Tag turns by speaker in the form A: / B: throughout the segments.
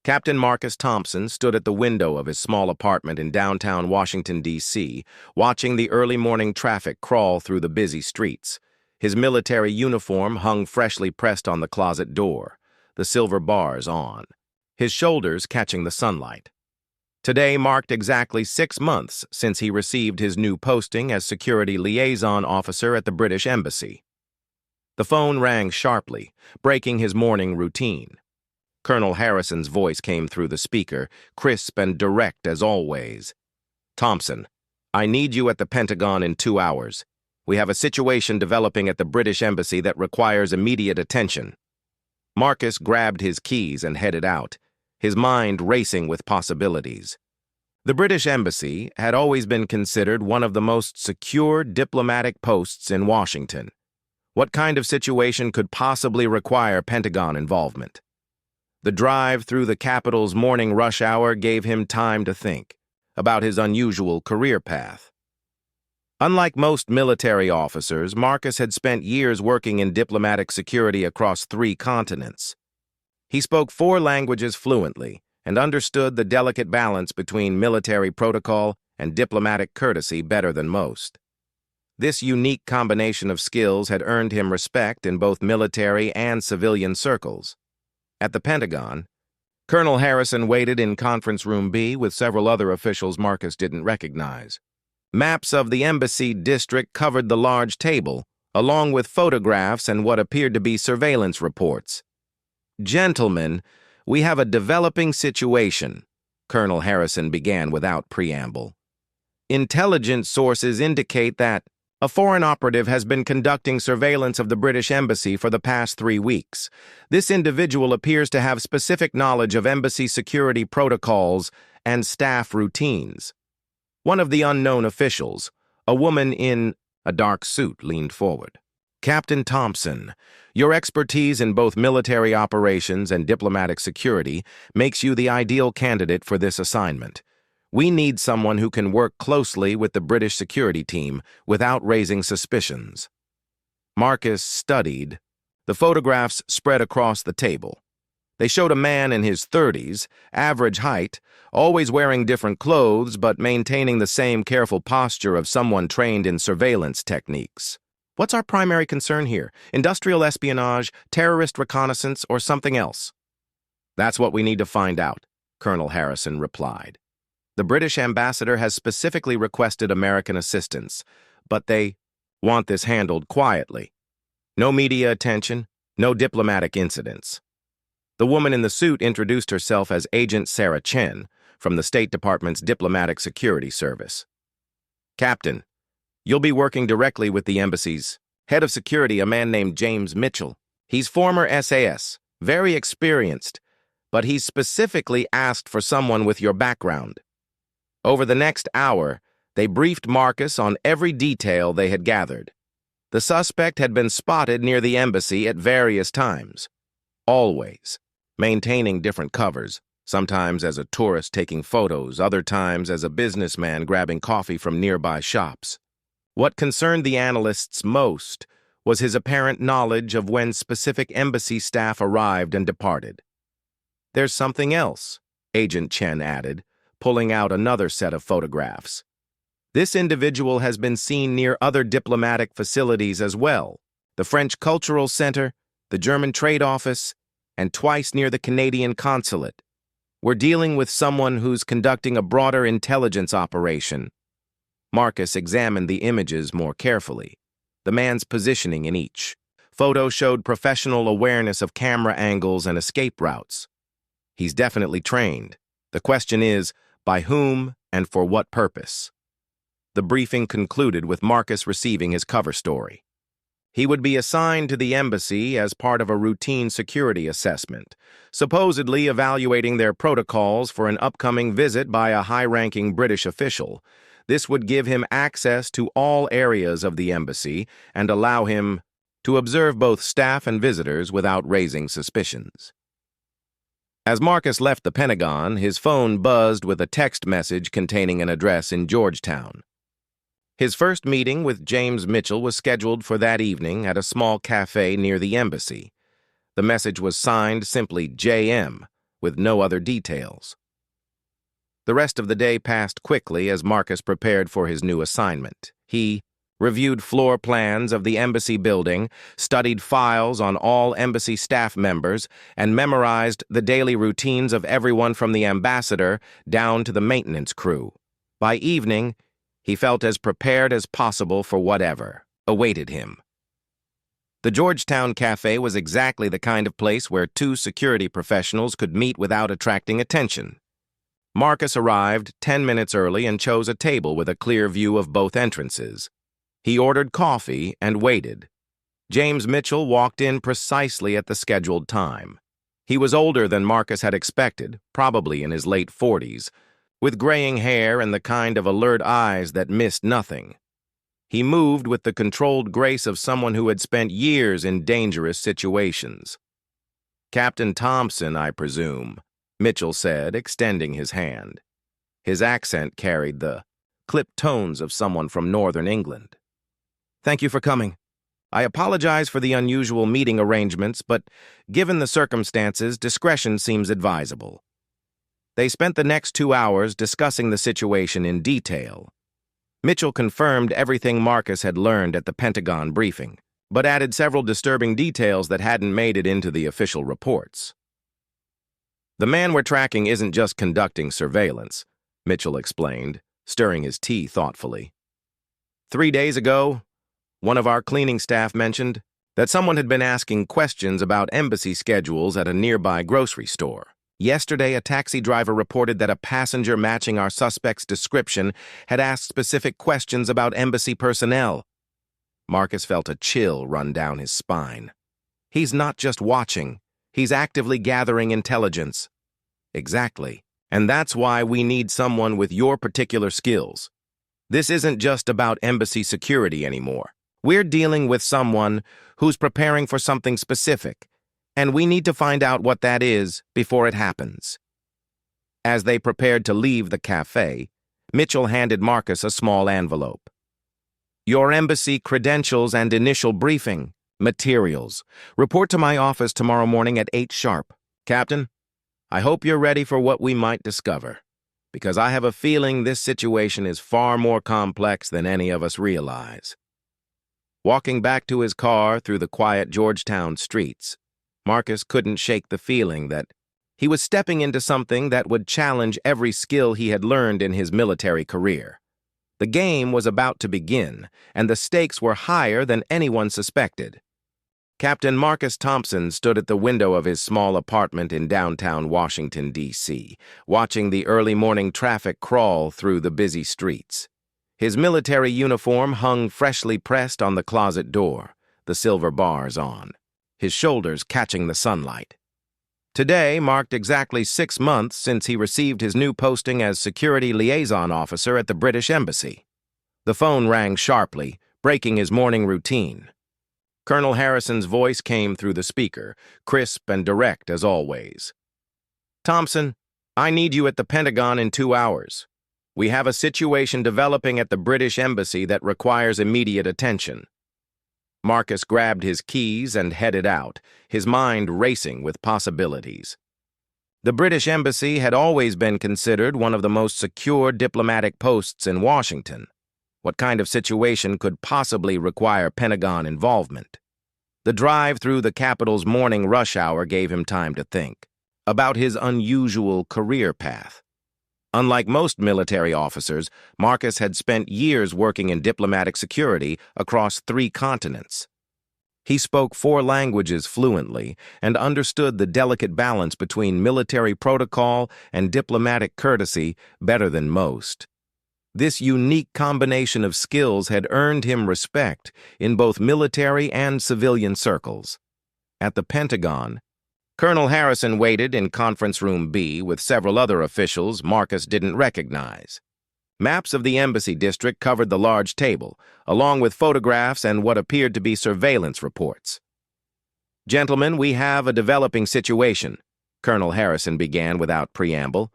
A: Captain Marcus Thompson stood at the window of his small apartment in downtown Washington, D.C., watching the early morning traffic crawl through the busy streets. His military uniform hung freshly pressed on the closet door, the silver bars on, his shoulders catching the sunlight. Today marked exactly 6 months since he received his new posting as security liaison officer at the British Embassy. The phone rang sharply, breaking his morning routine. Colonel Harrison's voice came through the speaker, crisp and direct as always. "Thompson, I need you at the Pentagon in 2 hours. We have a situation developing at the British Embassy that requires immediate attention." Marcus grabbed his keys and headed out, his mind racing with possibilities. The British Embassy had always been considered one of the most secure diplomatic posts in Washington. What kind of situation could possibly require Pentagon involvement? The drive through the capital's morning rush hour gave him time to think about his unusual career path. Unlike most military officers, Marcus had spent years working in diplomatic security across 3 continents. He spoke 4 languages fluently and understood the delicate balance between military protocol and diplomatic courtesy better than most. This unique combination of skills had earned him respect in both military and civilian circles. At the Pentagon, Colonel Harrison waited in Conference Room B with several other officials Marcus didn't recognize. Maps of the embassy district covered the large table, along with photographs and what appeared to be surveillance reports. "Gentlemen, we have a developing situation," Colonel Harrison began without preamble. "Intelligence sources indicate that a foreign operative has been conducting surveillance of the British Embassy for the past 3 weeks. This individual appears to have specific knowledge of embassy security protocols and staff routines." One of the unknown officials, a woman in a dark suit, leaned forward. "Captain Thompson, your expertise in both military operations and diplomatic security makes you the ideal candidate for this assignment. We need someone who can work closely with the British security team without raising suspicions." Marcus studied. The photographs spread across the table. They showed a man in his 30s, average height, always wearing different clothes but maintaining the same careful posture of someone trained in surveillance techniques. "What's our primary concern here? Industrial espionage, terrorist reconnaissance, or something else?" "That's what we need to find out," Colonel Harrison replied. "The British ambassador has specifically requested American assistance, but they want this handled quietly. No media attention, no diplomatic incidents." The woman in the suit introduced herself as Agent Sarah Chen from the State Department's Diplomatic Security Service. "Captain, you'll be working directly with the embassy's head of security, a man named James Mitchell. He's former SAS, very experienced, but he's specifically asked for someone with your background." Over the next hour, they briefed Marcus on every detail they had gathered. The suspect had been spotted near the embassy at various times, always maintaining different covers, sometimes as a tourist taking photos, other times as a businessman grabbing coffee from nearby shops. What concerned the analysts most was his apparent knowledge of when specific embassy staff arrived and departed. "There's something else," Agent Chen added, pulling out another set of photographs. "This individual has been seen near other diplomatic facilities as well, the French Cultural Center, the German Trade Office, and twice near the Canadian Consulate. We're dealing with someone who's conducting a broader intelligence operation." Marcus examined the images more carefully, the man's positioning in each. Photos showed professional awareness of camera angles and escape routes. He's definitely trained. The question is, by whom and for what purpose? The briefing concluded with Marcus receiving his cover story. He would be assigned to the embassy as part of a routine security assessment, supposedly evaluating their protocols for an upcoming visit by a high-ranking British official. This would give him access to all areas of the embassy and allow him to observe both staff and visitors without raising suspicions. As Marcus left the Pentagon, his phone buzzed with a text message containing an address in Georgetown. His first meeting with James Mitchell was scheduled for that evening at a small cafe near the embassy. The message was signed simply JM, with no other details. The rest of the day passed quickly as Marcus prepared for his new assignment. He reviewed floor plans of the embassy building, studied files on all embassy staff members, and memorized the daily routines of everyone from the ambassador down to the maintenance crew. By evening, he felt as prepared as possible for whatever awaited him. The Georgetown Cafe was exactly the kind of place where two security professionals could meet without attracting attention. Marcus arrived 10 minutes early and chose a table with a clear view of both entrances. He ordered coffee and waited. James Mitchell walked in precisely at the scheduled time. He was older than Marcus had expected, probably in his late 40s, with graying hair and the kind of alert eyes that missed nothing. He moved with the controlled grace of someone who had spent years in dangerous situations. "Captain Thompson, I presume," Mitchell said, extending his hand. His accent carried the clipped tones of someone from northern England. "Thank you for coming. I apologize for the unusual meeting arrangements, but given the circumstances, discretion seems advisable." They spent the next 2 hours discussing the situation in detail. Mitchell confirmed everything Marcus had learned at the Pentagon briefing, but added several disturbing details that hadn't made it into the official reports. "The man we're tracking isn't just conducting surveillance," Mitchell explained, stirring his tea thoughtfully. 3 days ago, one of our cleaning staff mentioned that someone had been asking questions about embassy schedules at a nearby grocery store. Yesterday, a taxi driver reported that a passenger matching our suspect's description had asked specific questions about embassy personnel. Marcus felt a chill run down his spine. He's not just watching, he's actively gathering intelligence. Exactly. And that's why we need someone with your particular skills. This isn't just about embassy security anymore. We're dealing with someone who's preparing for something specific, and we need to find out what that is before it happens. As they prepared to leave the cafe, Mitchell handed Marcus a small envelope. "Your embassy credentials and initial briefing materials. Report to my office tomorrow morning at 8 sharp. Captain, I hope you're ready for what we might discover, because I have a feeling this situation is far more complex than any of us realize." Walking back to his car through the quiet Georgetown streets, Marcus couldn't shake the feeling that he was stepping into something that would challenge every skill he had learned in his military career. The game was about to begin, and the stakes were higher than anyone suspected. Captain Marcus Thompson stood at the window of his small apartment in downtown Washington, D.C., watching the early morning traffic crawl through the busy streets. His military uniform hung freshly pressed on the closet door, the silver bars on, his shoulders catching the sunlight. Today marked exactly 6 months since he received his new posting as security liaison officer at the British Embassy. The phone rang sharply, breaking his morning routine. Colonel Harrison's voice came through the speaker, crisp and direct as always. "Thompson, I need you at the Pentagon in 2 hours. We have a situation developing at the British Embassy that requires immediate attention." Marcus grabbed his keys and headed out, his mind racing with possibilities. The British Embassy had always been considered one of the most secure diplomatic posts in Washington. What kind of situation could possibly require Pentagon involvement? The drive through the capital's morning rush hour gave him time to think about his unusual career path. Unlike most military officers, Marcus had spent years working in diplomatic security across 3 continents. He spoke 4 languages fluently and understood the delicate balance between military protocol and diplomatic courtesy better than most. This unique combination of skills had earned him respect in both military and civilian circles. At the Pentagon, Colonel Harrison waited in Conference Room B with several other officials Marcus didn't recognize. Maps of the embassy district covered the large table, along with photographs and what appeared to be surveillance reports. "Gentlemen, we have a developing situation," Colonel Harrison began without preamble.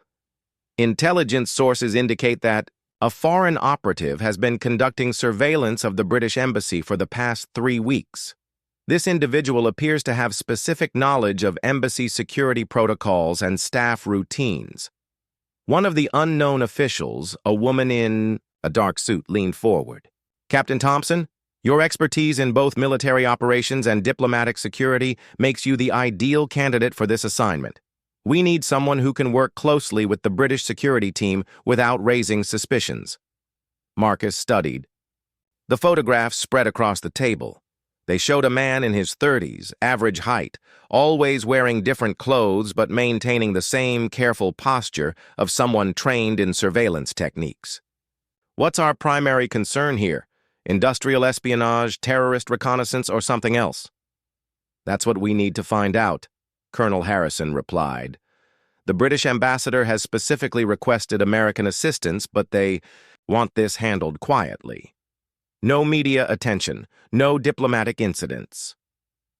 A: "Intelligence sources indicate that a foreign operative has been conducting surveillance of the British Embassy for the past 3 weeks. This individual appears to have specific knowledge of embassy security protocols and staff routines. One of the unknown officials, a woman in a dark suit, leaned forward. "Captain Thompson, your expertise in both military operations and diplomatic security makes you the ideal candidate for this assignment. We need someone who can work closely with the British security team without raising suspicions." Marcus studied. The photographs spread across the table. They showed a man in his 30s, average height, always wearing different clothes but maintaining the same careful posture of someone trained in surveillance techniques. "What's our primary concern here? Industrial espionage, terrorist reconnaissance, or something else?" "That's what we need to find out," Colonel Harrison replied. "The British ambassador has specifically requested American assistance, but they want this handled quietly. No media attention, no diplomatic incidents."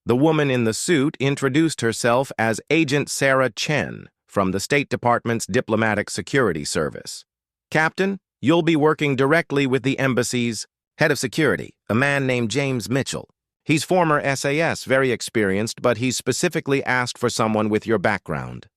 A: The woman in the suit introduced herself as Agent Sarah Chen from the State Department's Diplomatic Security Service. "Captain, you'll be working directly with the embassy's head of security, a man named James Mitchell. He's former SAS, very experienced, but he's specifically asked for someone with your background."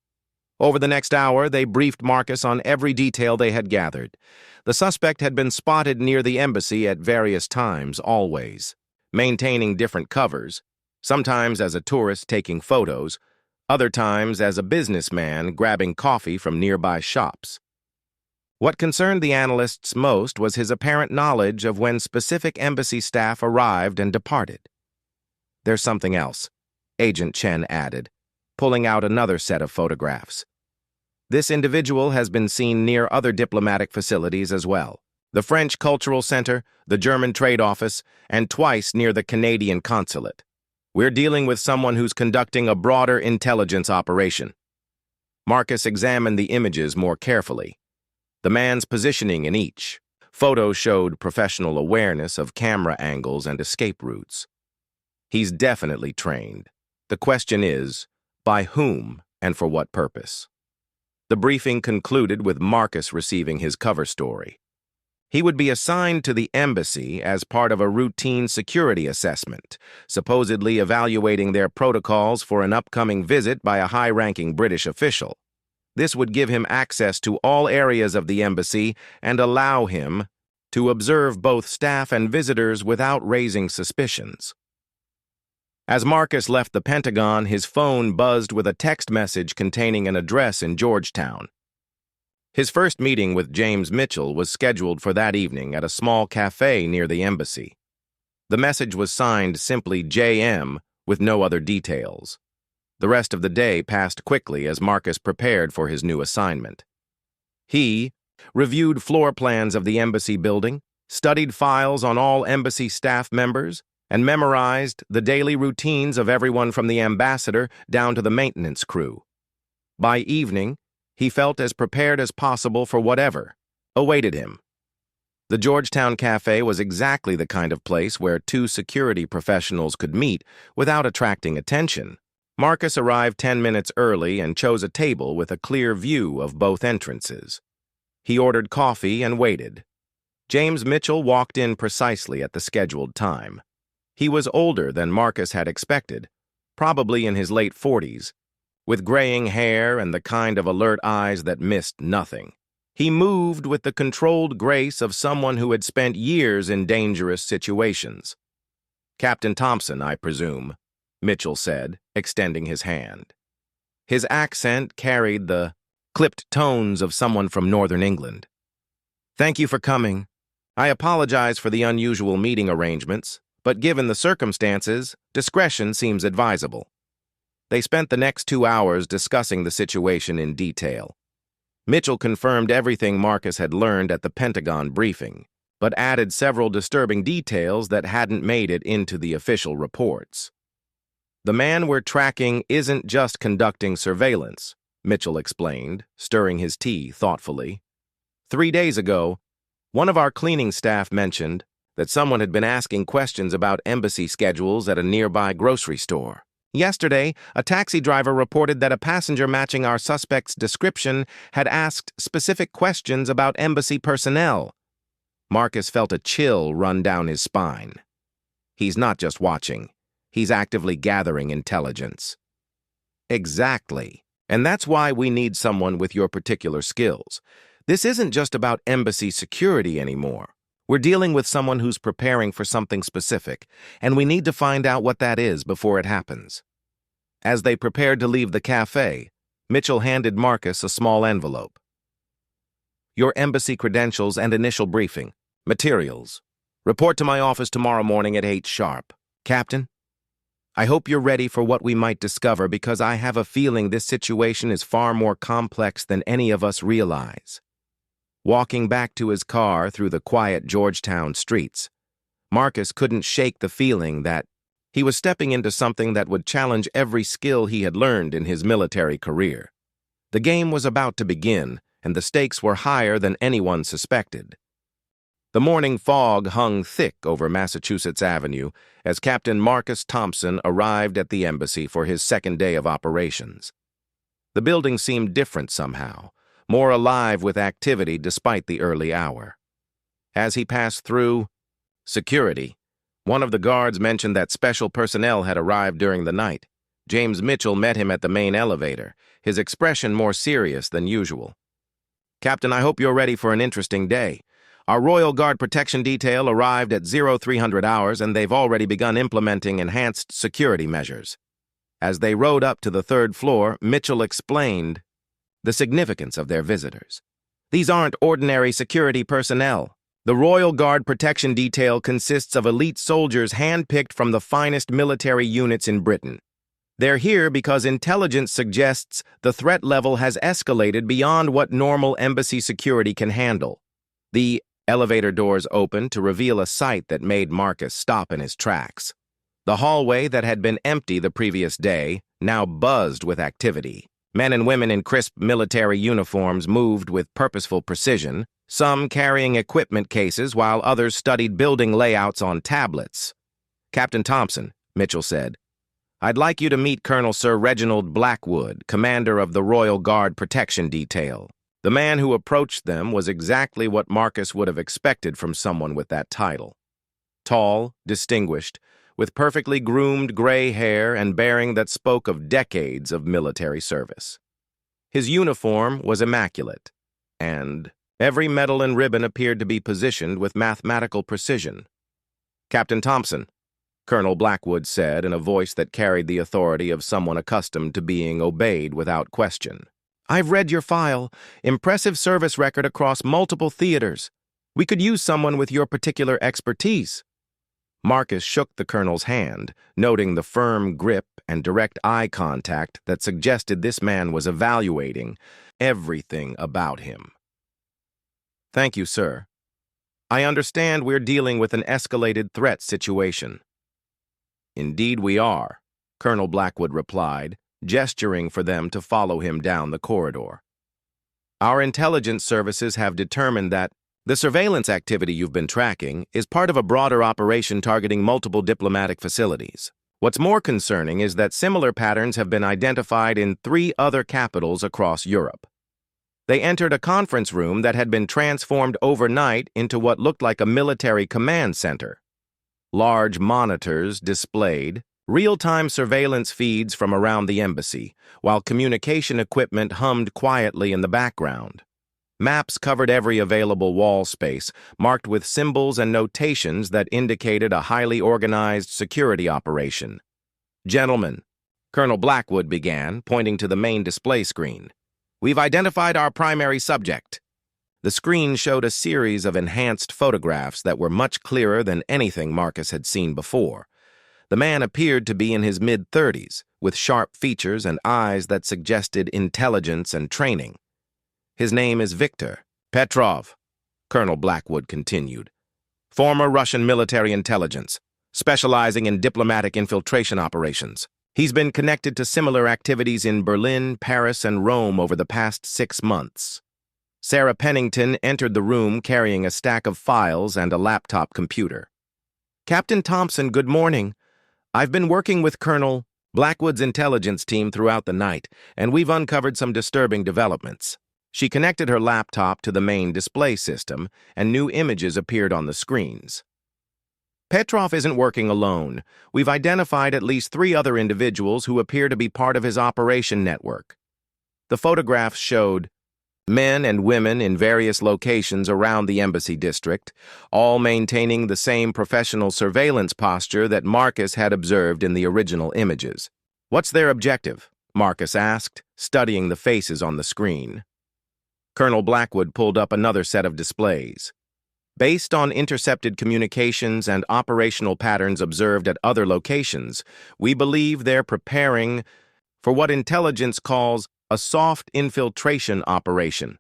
A: Over the next hour, they briefed Marcus on every detail they had gathered. The suspect had been spotted near the embassy at various times, always, maintaining different covers, sometimes as a tourist taking photos, other times as a businessman grabbing coffee from nearby shops. What concerned the analysts most was his apparent knowledge of when specific embassy staff arrived and departed. "There's something else," Agent Chen added, pulling out another set of photographs. "This individual has been seen near other diplomatic facilities as well. The French Cultural Center, the German Trade Office, and twice near the Canadian Consulate. We're dealing with someone who's conducting a broader intelligence operation." Marcus examined the images more carefully. The man's positioning in each. Photos showed professional awareness of camera angles and escape routes. He's definitely trained. The question is, by whom and for what purpose? The briefing concluded with Marcus receiving his cover story. He would be assigned to the embassy as part of a routine security assessment, supposedly evaluating their protocols for an upcoming visit by a high-ranking British official. This would give him access to all areas of the embassy and allow him to observe both staff and visitors without raising suspicions. As Marcus left the Pentagon, his phone buzzed with a text message containing an address in Georgetown. His first meeting with James Mitchell was scheduled for that evening at a small cafe near the embassy. The message was signed simply JM with no other details. The rest of the day passed quickly as Marcus prepared for his new assignment. He reviewed floor plans of the embassy building, studied files on all embassy staff members, and memorized the daily routines of everyone from the ambassador down to the maintenance crew. By evening, he felt as prepared as possible for whatever awaited him. The Georgetown Cafe was exactly the kind of place where two security professionals could meet without attracting attention. Marcus arrived 10 minutes early and chose a table with a clear view of both entrances. He ordered coffee and waited. James Mitchell walked in precisely at the scheduled time. He was older than Marcus had expected, probably in his late 40s, with graying hair and the kind of alert eyes that missed nothing. He moved with the controlled grace of someone who had spent years in dangerous situations. "Captain Thompson, I presume," Mitchell said, extending his hand. His accent carried the clipped tones of someone from northern England. "Thank you for coming. I apologize for the unusual meeting arrangements, but given the circumstances, discretion seems advisable." They spent the next 2 hours discussing the situation in detail. Mitchell confirmed everything Marcus had learned at the Pentagon briefing, but added several disturbing details that hadn't made it into the official reports. "The man we're tracking isn't just conducting surveillance," Mitchell explained, stirring his tea thoughtfully. 3 days ago, one of our cleaning staff mentioned that someone had been asking questions about embassy schedules at a nearby grocery store. Yesterday, a taxi driver reported that a passenger matching our suspect's description had asked specific questions about embassy personnel. Marcus felt a chill run down his spine. He's not just watching. He's actively gathering intelligence. Exactly. And that's why we need someone with your particular skills. This isn't just about embassy security anymore. We're dealing with someone who's preparing for something specific, and we need to find out what that is before it happens. As they prepared to leave the cafe, Mitchell handed Marcus a small envelope. Your embassy credentials and initial briefing. Materials. Report to my office tomorrow morning at 8 sharp. Captain, I hope you're ready for what we might discover because I have a feeling this situation is far more complex than any of us realize. Walking back to his car through the quiet Georgetown streets, Marcus couldn't shake the feeling that he was stepping into something that would challenge every skill he had learned in his military career. The game was about to begin, and the stakes were higher than anyone suspected. The morning fog hung thick over Massachusetts Avenue as Captain Marcus Thompson arrived at the embassy for his second day of operations. The building seemed different somehow, more alive with activity despite the early hour. As he passed through security, one of the guards mentioned that special personnel had arrived during the night. James Mitchell met him at the main elevator, his expression more serious than usual. Captain, I hope you're ready for an interesting day. Our Royal Guard protection detail arrived at 0300 hours and they've already begun implementing enhanced security measures. As they rode up to the third floor, Mitchell explained the significance of their visitors. These aren't ordinary security personnel. The Royal Guard protection detail consists of elite soldiers handpicked from the finest military units in Britain. They're here because intelligence suggests the threat level has escalated beyond what normal embassy security can handle. The elevator doors opened to reveal a sight that made Marcus stop in his tracks. The hallway that had been empty the previous day now buzzed with activity. Men and women in crisp military uniforms moved with purposeful precision, some carrying equipment cases while others studied building layouts on tablets. Captain Thompson, Mitchell said, I'd like you to meet Colonel Sir Reginald Blackwood, commander of the Royal Guard Protection Detail. The man who approached them was exactly what Marcus would have expected from someone with that title. Tall, distinguished, with perfectly groomed gray hair and bearing that spoke of decades of military service. His uniform was immaculate, and every medal and ribbon appeared to be positioned with mathematical precision. Captain Thompson, Colonel Blackwood said in a voice that carried the authority of someone accustomed to being obeyed without question. I've read your file. Impressive service record across multiple theaters. We could use someone with your particular expertise. Marcus shook the colonel's hand, noting the firm grip and direct eye contact that suggested this man was evaluating everything about him. Thank you, sir. I understand we're dealing with an escalated threat situation. Indeed we are, Colonel Blackwood replied, gesturing for them to follow him down the corridor. Our intelligence services have determined that the surveillance activity you've been tracking is part of a broader operation targeting multiple diplomatic facilities. What's more concerning is that similar patterns have been identified in 3 other capitals across Europe. They entered a conference room that had been transformed overnight into what looked like a military command center. Large monitors displayed real-time surveillance feeds from around the embassy, while communication equipment hummed quietly in the background. Maps covered every available wall space, marked with symbols and notations that indicated a highly organized security operation. Gentlemen, Colonel Blackwood began, pointing to the main display screen. We've identified our primary subject. The screen showed a series of enhanced photographs that were much clearer than anything Marcus had seen before. The man appeared to be in his mid-30s, with sharp features and eyes that suggested intelligence and training. His name is Viktor Petrov, Colonel Blackwood continued. Former Russian military intelligence, specializing in diplomatic infiltration operations. He's been connected to similar activities in Berlin, Paris, and Rome over the past 6 months. Sarah Pennington entered the room carrying a stack of files and a laptop computer. Captain Thompson, good morning. I've been working with Colonel Blackwood's intelligence team throughout the night, and we've uncovered some disturbing developments. She connected her laptop to the main display system, and new images appeared on the screens. Petrov isn't working alone. We've identified at least 3 other individuals who appear to be part of his operation network. The photographs showed men and women in various locations around the embassy district, all maintaining the same professional surveillance posture that Marcus had observed in the original images. "What's their objective?" Marcus asked, studying the faces on the screen. Colonel Blackwood pulled up another set of displays. Based on intercepted communications and operational patterns observed at other locations, we believe they're preparing for what intelligence calls a soft infiltration operation.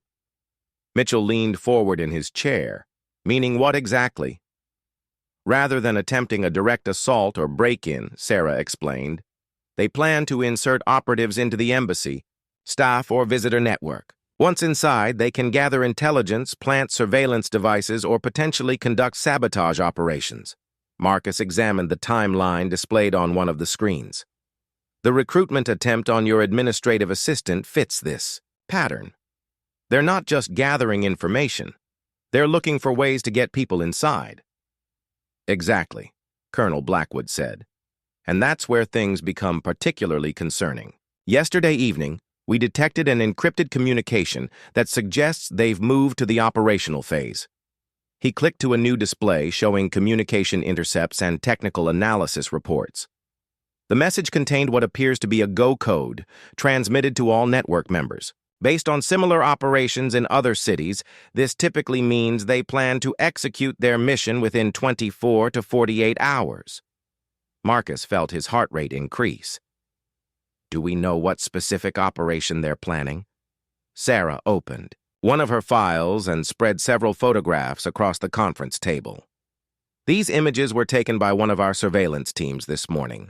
A: Mitchell leaned forward in his chair. "Meaning what exactly?" "Rather than attempting a direct assault or break-in," Sarah explained, "they plan to insert operatives into the embassy, staff, or visitor network. Once inside, they can gather intelligence, plant surveillance devices, or potentially conduct sabotage operations." Marcus examined the timeline displayed on one of the screens. "The recruitment attempt on your administrative assistant fits this pattern. They're not just gathering information. They're looking for ways to get people inside." "Exactly," Colonel Blackwood said. "And that's where things become particularly concerning. Yesterday evening, we detected an encrypted communication that suggests they've moved to the operational phase." He clicked to a new display showing communication intercepts and technical analysis reports. The message contained what appears to be a go code transmitted to all network members. Based on similar operations in other cities, this typically means they plan to execute their mission within 24 to 48 hours. Marcus felt his heart rate increase. "Do we know what specific operation they're planning?" Sarah opened one of her files and spread several photographs across the conference table. "These images were taken by one of our surveillance teams this morning.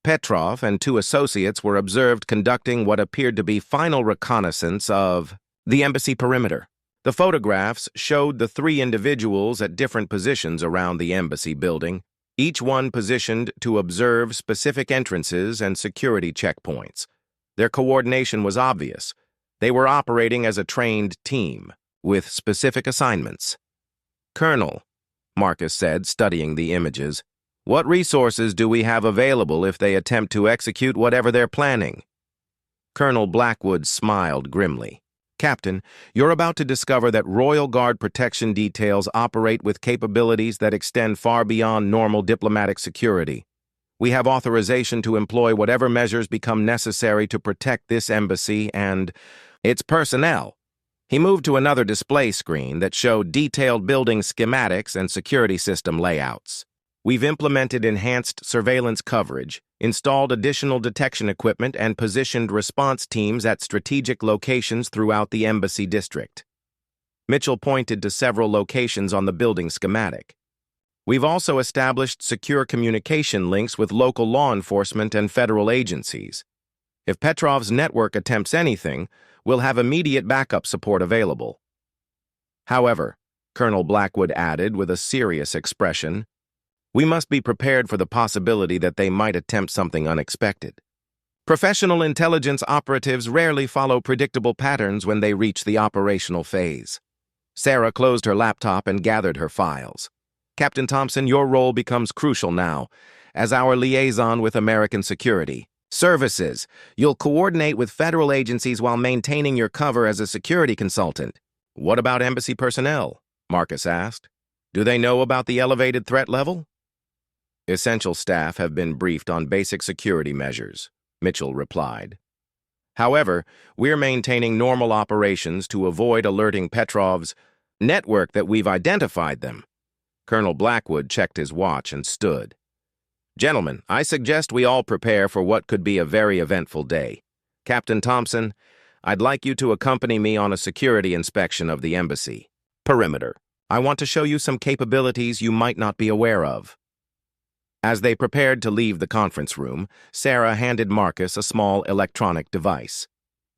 A: Petrov and 2 associates were observed conducting what appeared to be final reconnaissance of the embassy perimeter. The photographs showed the 3 individuals at different positions around the embassy building, each one positioned to observe specific entrances and security checkpoints. Their coordination was obvious. They were operating as a trained team, with specific assignments." "Colonel," Marcus said, studying the images, "what resources do we have available if they attempt to execute whatever they're planning?" Colonel Blackwood smiled grimly. "Captain, you're about to discover that Royal Guard protection details operate with capabilities that extend far beyond normal diplomatic security. We have authorization to employ whatever measures become necessary to protect this embassy and its personnel." He moved to another display screen that showed detailed building schematics and security system layouts. "We've implemented enhanced surveillance coverage, installed additional detection equipment, and positioned response teams at strategic locations throughout the embassy district." Mitchell pointed to several locations on the building schematic. "We've also established secure communication links with local law enforcement and federal agencies. If Petrov's network attempts anything, we'll have immediate backup support available." However, Colonel Blackwood added with a serious expression, "we must be prepared for the possibility that they might attempt something unexpected. Professional intelligence operatives rarely follow predictable patterns when they reach the operational phase." Sarah closed her laptop and gathered her files. "Captain Thompson, your role becomes crucial now. As our liaison with American security services, you'll coordinate with federal agencies while maintaining your cover as a security consultant." "What about embassy personnel?" Marcus asked. "Do they know about the elevated threat level?" "Essential staff have been briefed on basic security measures," Mitchell replied. "However, we're maintaining normal operations to avoid alerting Petrov's network that we've identified them." Colonel Blackwood checked his watch and stood. "Gentlemen, I suggest we all prepare for what could be a very eventful day. Captain Thompson, I'd like you to accompany me on a security inspection of the embassy perimeter. I want to show you some capabilities you might not be aware of." As they prepared to leave the conference room, Sarah handed Marcus a small electronic device.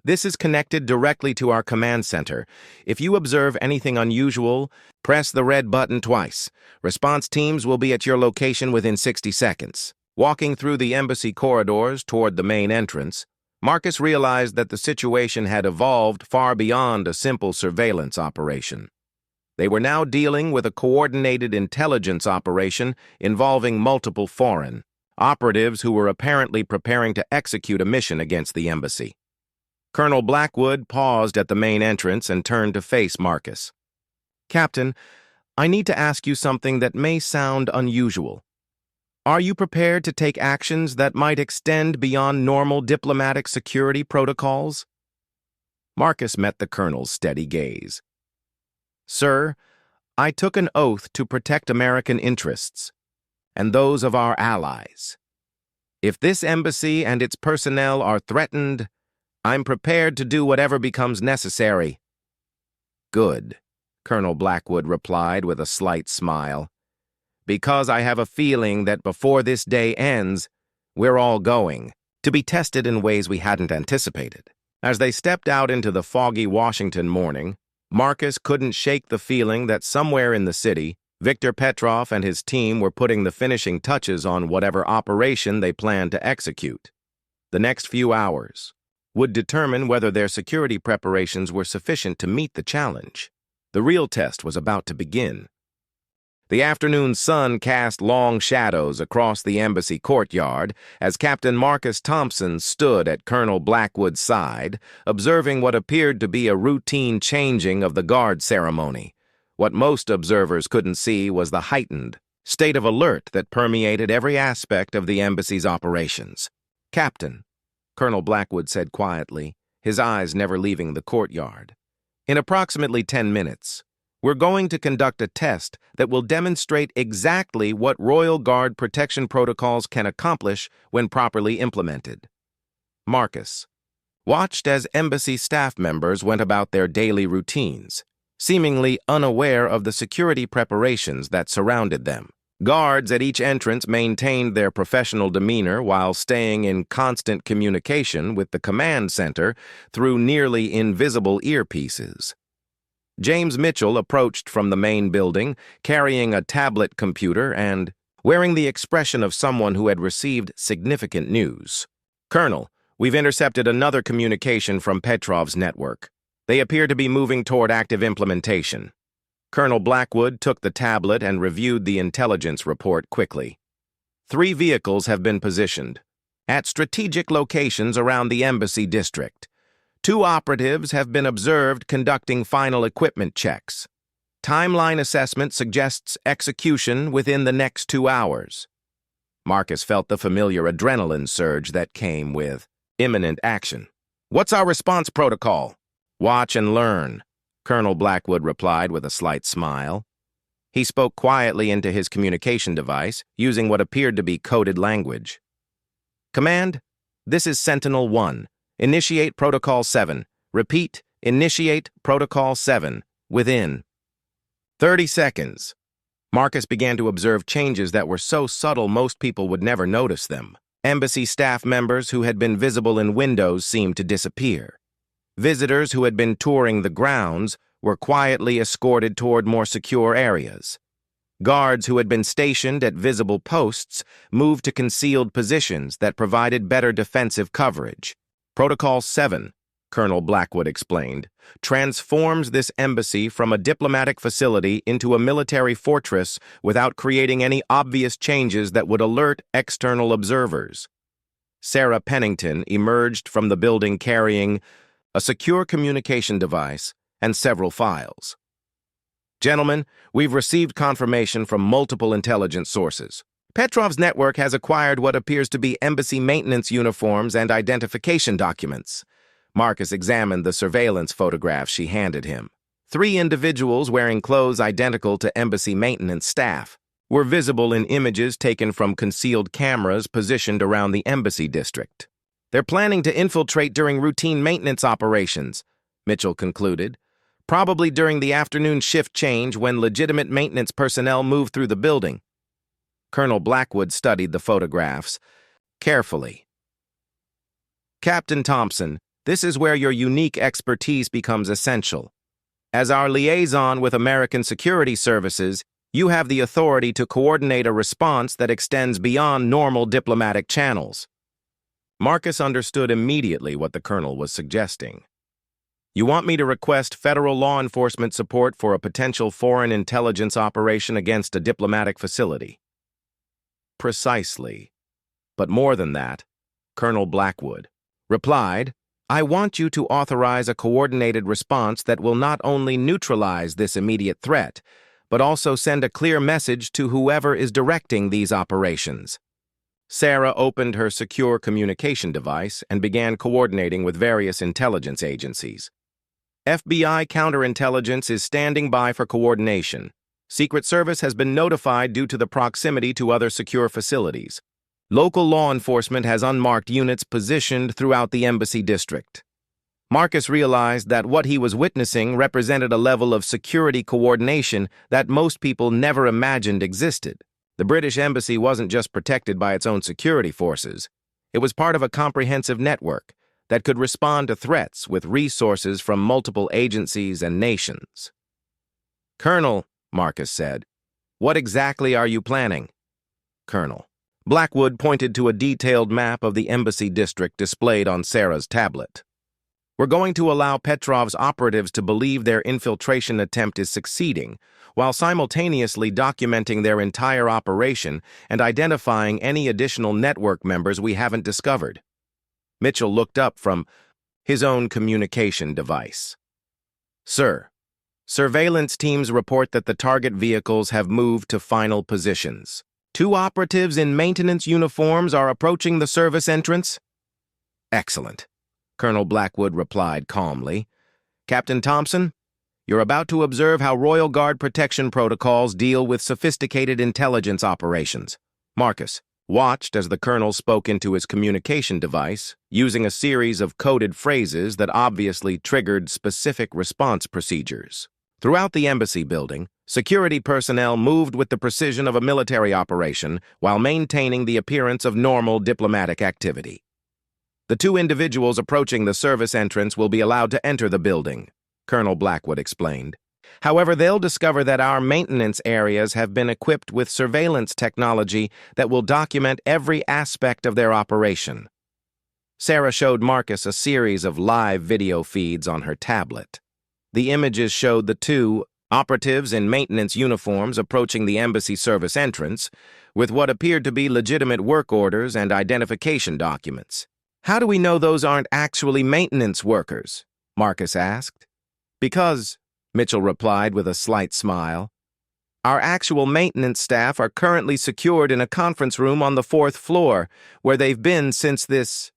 A: "This is connected directly to our command center. If you observe anything unusual, press the red button twice. Response teams will be at your location within 60 seconds. Walking through the embassy corridors toward the main entrance, Marcus realized that the situation had evolved far beyond a simple surveillance operation. They were now dealing with a coordinated intelligence operation involving multiple foreign operatives who were apparently preparing to execute a mission against the embassy. Colonel Blackwood paused at the main entrance and turned to face Marcus. "Captain, I need to ask you something that may sound unusual. Are you prepared to take actions that might extend beyond normal diplomatic security protocols?" Marcus met the colonel's steady gaze. "Sir, I took an oath to protect American interests and those of our allies. If this embassy and its personnel are threatened, I'm prepared to do whatever becomes necessary." "Good," Colonel Blackwood replied with a slight smile, "because I have a feeling that before this day ends, we're all going to be tested in ways we hadn't anticipated." As they stepped out into the foggy Washington morning, Marcus couldn't shake the feeling that somewhere in the city, Viktor Petrov and his team were putting the finishing touches on whatever operation they planned to execute. The next few hours would determine whether their security preparations were sufficient to meet the challenge. The real test was about to begin. The afternoon sun cast long shadows across the embassy courtyard as Captain Marcus Thompson stood at Colonel Blackwood's side, observing what appeared to be a routine changing of the guard ceremony. What most observers couldn't see was the heightened state of alert that permeated every aspect of the embassy's operations. "Captain," Colonel Blackwood said quietly, his eyes never leaving the courtyard, "in approximately 10 minutes, we're going to conduct a test that will demonstrate exactly what Royal Guard protection protocols can accomplish when properly implemented." Marcus watched as embassy staff members went about their daily routines, seemingly unaware of the security preparations that surrounded them. Guards at each entrance maintained their professional demeanor while staying in constant communication with the command center through nearly invisible earpieces. James Mitchell approached from the main building, carrying a tablet computer and wearing the expression of someone who had received significant news. "Colonel, we've intercepted another communication from Petrov's network. They appear to be moving toward active implementation." Colonel Blackwood took the tablet and reviewed the intelligence report quickly. 3 vehicles have been positioned at strategic locations around the embassy district. 2 operatives have been observed conducting final equipment checks. Timeline assessment suggests execution within the next 2 hours. Marcus felt the familiar adrenaline surge that came with imminent action. "What's our response protocol?" "Watch and learn," Colonel Blackwood replied with a slight smile. He spoke quietly into his communication device, using what appeared to be coded language. "Command, this is Sentinel 1. Initiate Protocol 7. Repeat, initiate Protocol 7. Within 30 seconds. Marcus began to observe changes that were so subtle most people would never notice them. Embassy staff members who had been visible in windows seemed to disappear. Visitors who had been touring the grounds were quietly escorted toward more secure areas. Guards who had been stationed at visible posts moved to concealed positions that provided better defensive coverage. Protocol 7, Colonel Blackwood explained, transforms this embassy from a diplomatic facility into a military fortress without creating any obvious changes that would alert external observers. Sarah Pennington emerged from the building carrying a secure communication device and several files. "Gentlemen, we've received confirmation from multiple intelligence sources. Petrov's network has acquired what appears to be embassy maintenance uniforms and identification documents." Marcus examined the surveillance photographs she handed him. 3 individuals wearing clothes identical to embassy maintenance staff were visible in images taken from concealed cameras positioned around the embassy district. "They're planning to infiltrate during routine maintenance operations," Mitchell concluded, "probably during the afternoon shift change when legitimate maintenance personnel move through the building." Colonel Blackwood studied the photographs carefully. "Captain Thompson, this is where your unique expertise becomes essential. As our liaison with American security services, you have the authority to coordinate a response that extends beyond normal diplomatic channels." Marcus understood immediately what the colonel was suggesting. You want me to request federal law enforcement support for a potential foreign intelligence operation against a diplomatic facility? Precisely. But more than that, Colonel Blackwood replied, I want you to authorize a coordinated response that will not only neutralize this immediate threat, but also send a clear message to whoever is directing these operations. Sarah opened her secure communication device and began coordinating with various intelligence agencies. FBI counterintelligence is standing by for coordination. Secret Service has been notified due to the proximity to other secure facilities. Local law enforcement has unmarked units positioned throughout the embassy district. Marcus realized that what he was witnessing represented a level of security coordination that most people never imagined existed. The British Embassy wasn't just protected by its own security forces. It was part of a comprehensive network that could respond to threats with resources from multiple agencies and nations. Colonel, Marcus said, what exactly are you planning? Colonel. Blackwood pointed to a detailed map of the embassy district displayed on Sarah's tablet. We're going to allow Petrov's operatives to believe their infiltration attempt is succeeding, while simultaneously documenting their entire operation and identifying any additional network members we haven't discovered. Mitchell looked up from his own communication device. Sir, surveillance teams report that the target vehicles have moved to final positions. 2 operatives in maintenance uniforms are approaching the service entrance. Excellent, Colonel Blackwood replied calmly. Captain Thompson, you're about to observe how Royal Guard protection protocols deal with sophisticated intelligence operations. Marcus watched as the colonel spoke into his communication device, using a series of coded phrases that obviously triggered specific response procedures. Throughout the embassy building, security personnel moved with the precision of a military operation while maintaining the appearance of normal diplomatic activity. The 2 individuals approaching the service entrance will be allowed to enter the building, Colonel Blackwood explained. However, they'll discover that our maintenance areas have been equipped with surveillance technology that will document every aspect of their operation. Sarah showed Marcus a series of live video feeds on her tablet. The images showed the 2 operatives in maintenance uniforms approaching the embassy service entrance with what appeared to be legitimate work orders and identification documents. How do we know those aren't actually maintenance workers? Marcus asked. Because, Mitchell replied with a slight smile, our actual maintenance staff are currently secured in a conference room on the 4th floor, where they've been since this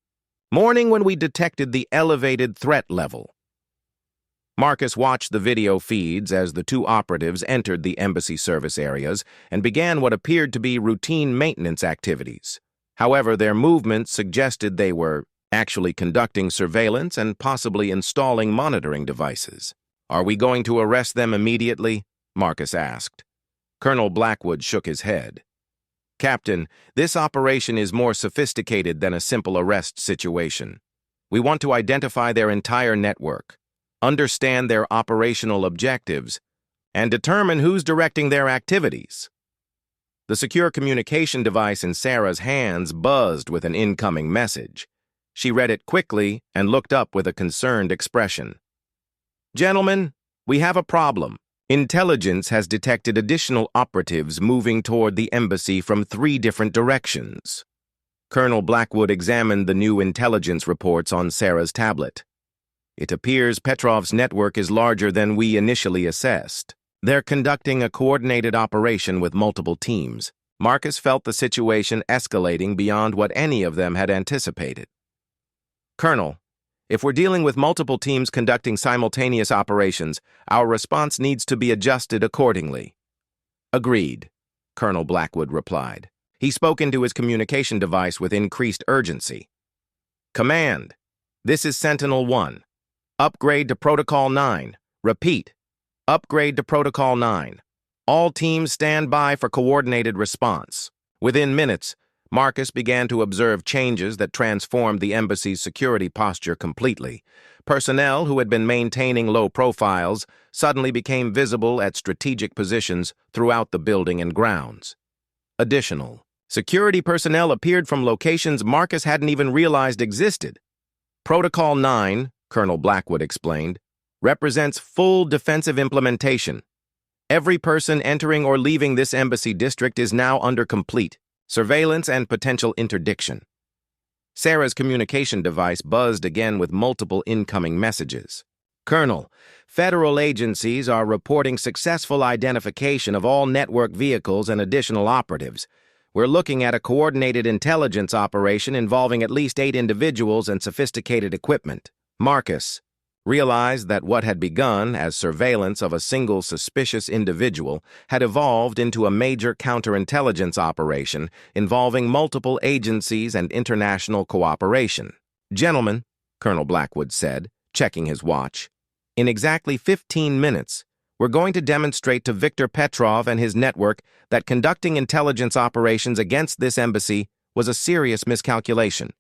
A: morning when we detected the elevated threat level. Marcus watched the video feeds as the 2 operatives entered the embassy service areas and began what appeared to be routine maintenance activities. However, their movements suggested they were actually conducting surveillance and possibly installing monitoring devices. Are we going to arrest them immediately? Marcus asked. Colonel Blackwood shook his head. Captain, this operation is more sophisticated than a simple arrest situation. We want to identify their entire network, understand their operational objectives, and determine who's directing their activities. The secure communication device in Sarah's hands buzzed with an incoming message. She read it quickly and looked up with a concerned expression. Gentlemen, we have a problem. Intelligence has detected additional operatives moving toward the embassy from 3 different directions. Colonel Blackwood examined the new intelligence reports on Sarah's tablet. It appears Petrov's network is larger than we initially assessed. They're conducting a coordinated operation with multiple teams. Marcus felt the situation escalating beyond what any of them had anticipated. Colonel, if we're dealing with multiple teams conducting simultaneous operations, our response needs to be adjusted accordingly. Agreed, Colonel Blackwood replied. He spoke into his communication device with increased urgency. Command, this is Sentinel 1. Upgrade to Protocol 9. Repeat, upgrade to Protocol 9. All teams stand by for coordinated response. Within minutes, Marcus began to observe changes that transformed the embassy's security posture completely. Personnel who had been maintaining low profiles suddenly became visible at strategic positions throughout the building and grounds. Additional security personnel appeared from locations Marcus hadn't even realized existed. Protocol 9, Colonel Blackwood explained, represents full defensive implementation. Every person entering or leaving this embassy district is now under complete surveillance and potential interdiction. Sarah's communication device buzzed again with multiple incoming messages. Colonel, federal agencies are reporting successful identification of all network vehicles and additional operatives. We're looking at a coordinated intelligence operation involving at least 8 individuals and sophisticated equipment. Marcus realized that what had begun as surveillance of a single suspicious individual had evolved into a major counterintelligence operation involving multiple agencies and international cooperation. "Gentlemen," Colonel Blackwood said, checking his watch, "in exactly 15 minutes, we're going to demonstrate to Viktor Petrov and his network that conducting intelligence operations against this embassy was a serious miscalculation."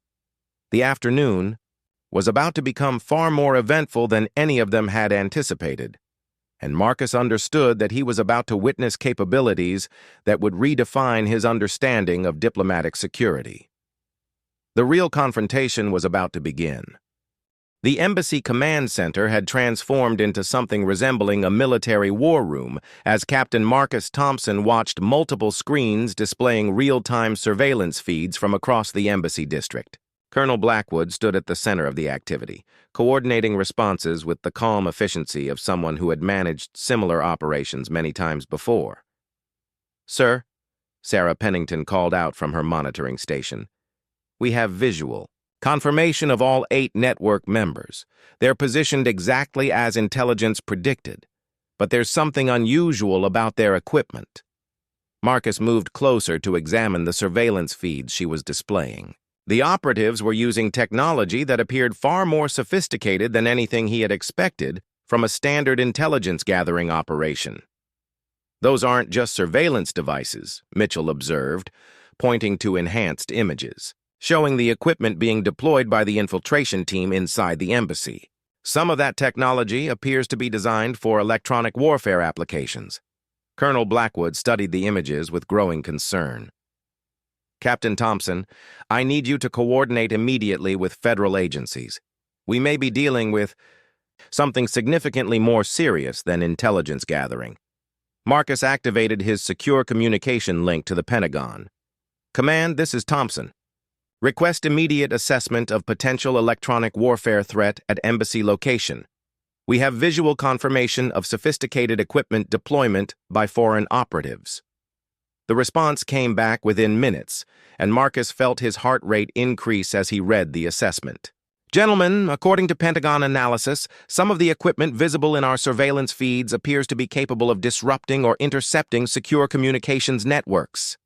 A: The afternoon was about to become far more eventful than any of them had anticipated, and Marcus understood that he was about to witness capabilities that would redefine his understanding of diplomatic security. The real confrontation was about to begin. The Embassy Command Center had transformed into something resembling a military war room as Captain Marcus Thompson watched multiple screens displaying real-time surveillance feeds from across the embassy district. Colonel Blackwood stood at the center of the activity, coordinating responses with the calm efficiency of someone who had managed similar operations many times before. "Sir," Sarah Pennington called out from her monitoring station, "we have visual confirmation of all 8 network members. They're positioned exactly as intelligence predicted, but there's something unusual about their equipment." Marcus moved closer to examine the surveillance feeds she was displaying. The operatives were using technology that appeared far more sophisticated than anything he had expected from a standard intelligence-gathering operation. "Those aren't just surveillance devices," Mitchell observed, pointing to enhanced images, showing the equipment being deployed by the infiltration team inside the embassy. "Some of that technology appears to be designed for electronic warfare applications." Colonel Blackwood studied the images with growing concern. "Captain Thompson, I need you to coordinate immediately with federal agencies. We may be dealing with something significantly more serious than intelligence gathering." Marcus activated his secure communication link to the Pentagon. "Command, this is Thompson. Request immediate assessment of potential electronic warfare threat at embassy location. We have visual confirmation of sophisticated equipment deployment by foreign operatives." The response came back within minutes, and Marcus felt his heart rate increase as he read the assessment. "Gentlemen, according to Pentagon analysis, some of the equipment visible in our surveillance feeds appears to be capable of disrupting or intercepting secure communications networks."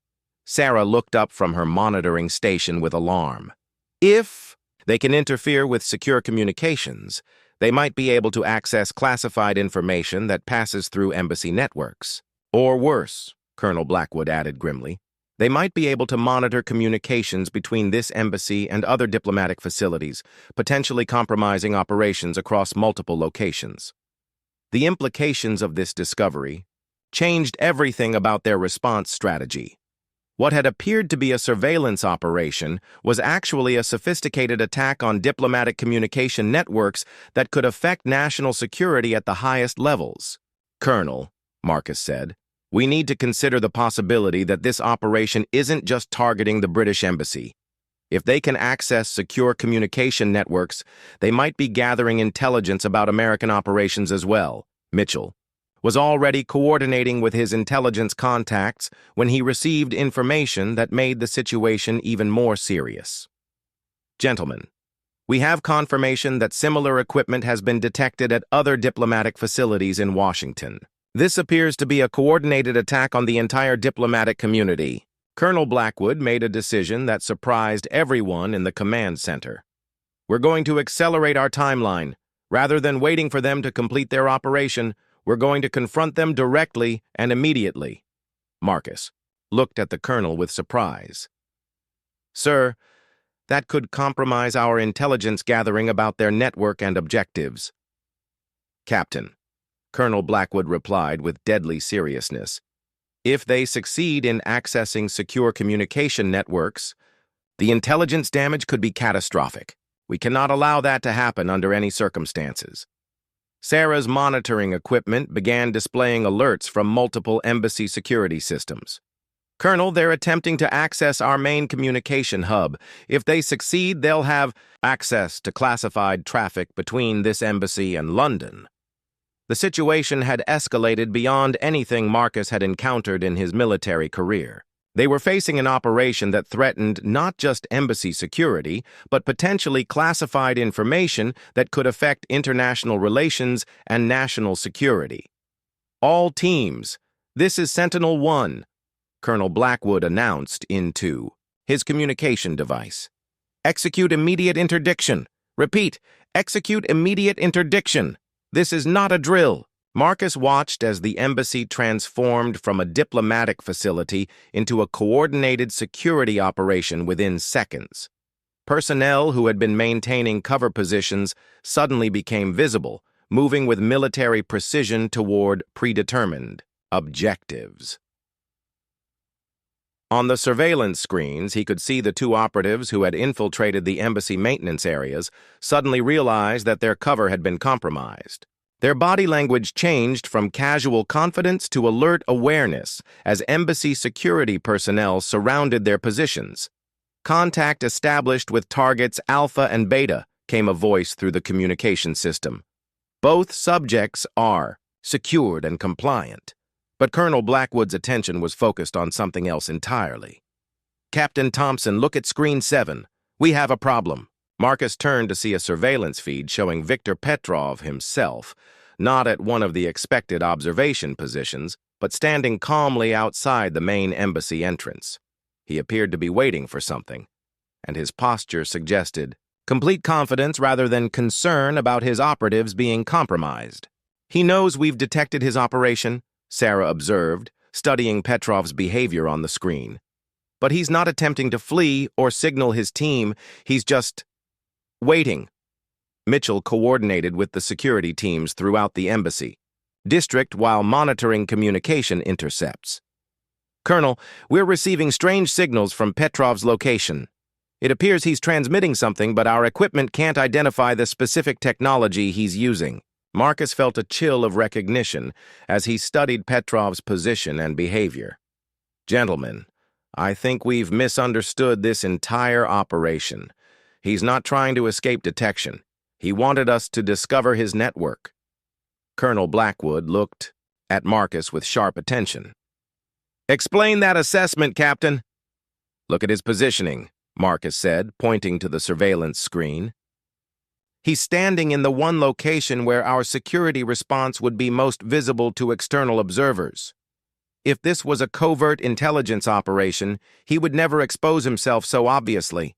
A: Sarah looked up from her monitoring station with alarm. "If they can interfere with secure communications, they might be able to access classified information that passes through embassy networks. Or worse," Colonel Blackwood added grimly, "they might be able to monitor communications between this embassy and other diplomatic facilities, potentially compromising operations across multiple locations." The implications of this discovery changed everything about their response strategy. What had appeared to be a surveillance operation was actually a sophisticated attack on diplomatic communication networks that could affect national security at the highest levels. "Colonel," Marcus said, "we need to consider the possibility that this operation isn't just targeting the British embassy. If they can access secure communication networks, they might be gathering intelligence about American operations as well." Mitchell was already coordinating with his intelligence contacts when he received information that made the situation even more serious. "Gentlemen, we have confirmation that similar equipment has been detected at other diplomatic facilities in Washington. This appears to be a coordinated attack on the entire diplomatic community." Colonel Blackwood made a decision that surprised everyone in the command center. "We're going to accelerate our timeline. Rather than waiting for them to complete their operation, we're going to confront them directly and immediately." Marcus looked at the colonel with surprise. "Sir, that could compromise our intelligence gathering about their network and objectives." "Captain," Colonel Blackwood replied with deadly seriousness, "if they succeed in accessing secure communication networks, the intelligence damage could be catastrophic. We cannot allow that to happen under any circumstances." Sarah's monitoring equipment began displaying alerts from multiple embassy security systems. Colonel, they're attempting to access our main communication hub. If they succeed, they'll have access to classified traffic between this embassy and London. The situation had escalated beyond anything Marcus had encountered in his military career. They were facing an operation that threatened not just embassy security, but potentially classified information that could affect international relations and national security. All teams, this is Sentinel 1, Colonel Blackwood announced into his communication device. Execute immediate interdiction. Repeat, execute immediate interdiction. This is not a drill. Marcus watched as the embassy transformed from a diplomatic facility into a coordinated security operation within seconds. Personnel who had been maintaining cover positions suddenly became visible, moving with military precision toward predetermined objectives. On the surveillance screens, he could see the two operatives who had infiltrated the embassy maintenance areas suddenly realize that their cover had been compromised. Their body language changed from casual confidence to alert awareness as embassy security personnel surrounded their positions. Contact established with targets Alpha and Beta, came a voice through the communication system. Both subjects are secured and compliant. But Colonel Blackwood's attention was focused on something else entirely. Captain Thompson, look at screen 7. We have a problem. Marcus turned to see a surveillance feed showing Viktor Petrov himself, not at one of the expected observation positions, but standing calmly outside the main embassy entrance. He appeared to be waiting for something, and his posture suggested complete confidence rather than concern about his operatives being compromised. He knows we've detected his operation, Sarah observed, studying Petrov's behavior on the screen. But he's not attempting to flee or signal his team, he's just waiting. Mitchell coordinated with the security teams throughout the embassy district while monitoring communication intercepts. Colonel, we're receiving strange signals from Petrov's location. It appears he's transmitting something, but our equipment can't identify the specific technology he's using. Marcus felt a chill of recognition as he studied Petrov's position and behavior. Gentlemen, I think we've misunderstood this entire operation. He's not trying to escape detection. He wanted us to discover his network. Colonel Blackwood looked at Marcus with sharp attention. Explain that assessment, Captain. Look at his positioning, Marcus said, pointing to the surveillance screen. He's standing in the one location where our security response would be most visible to external observers. If this was a covert intelligence operation, he would never expose himself so obviously.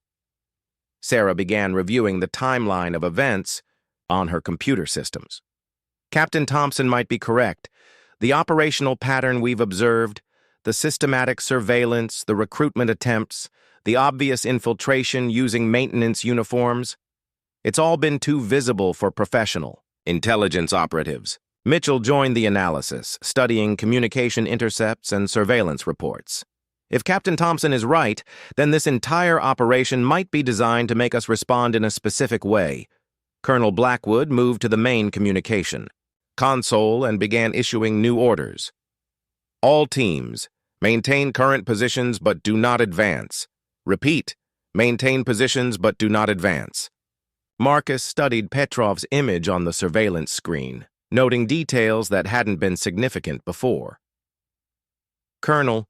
A: Sarah began reviewing the timeline of events on her computer systems. Captain Thompson might be correct. The operational pattern we've observed, the systematic surveillance, the recruitment attempts, the obvious infiltration using maintenance uniforms, it's all been too visible for professional intelligence operatives. Mitchell joined the analysis, studying communication intercepts and surveillance reports. If Captain Thompson is right, then this entire operation might be designed to make us respond in a specific way. Colonel Blackwood moved to the main communication console and began issuing new orders. All teams, maintain current positions but do not advance. Repeat, maintain positions but do not advance. Marcus studied Petrov's image on the surveillance screen, noting details that hadn't been significant before. Colonel,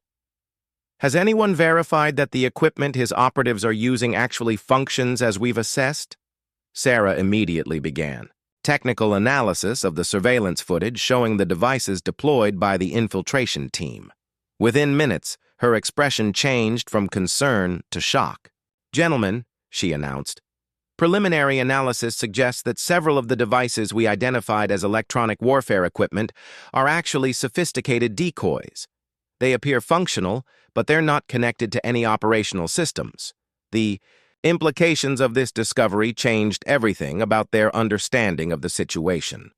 A: has anyone verified that the equipment his operatives are using actually functions as we've assessed? Sarah immediately began. Technical analysis of the surveillance footage showing the devices deployed by the infiltration team. Within minutes, her expression changed from concern to shock. Gentlemen, she announced, preliminary analysis suggests that several of the devices we identified as electronic warfare equipment are actually sophisticated decoys. They appear functional, but they're not connected to any operational systems. The implications of this discovery changed everything about their understanding of the situation.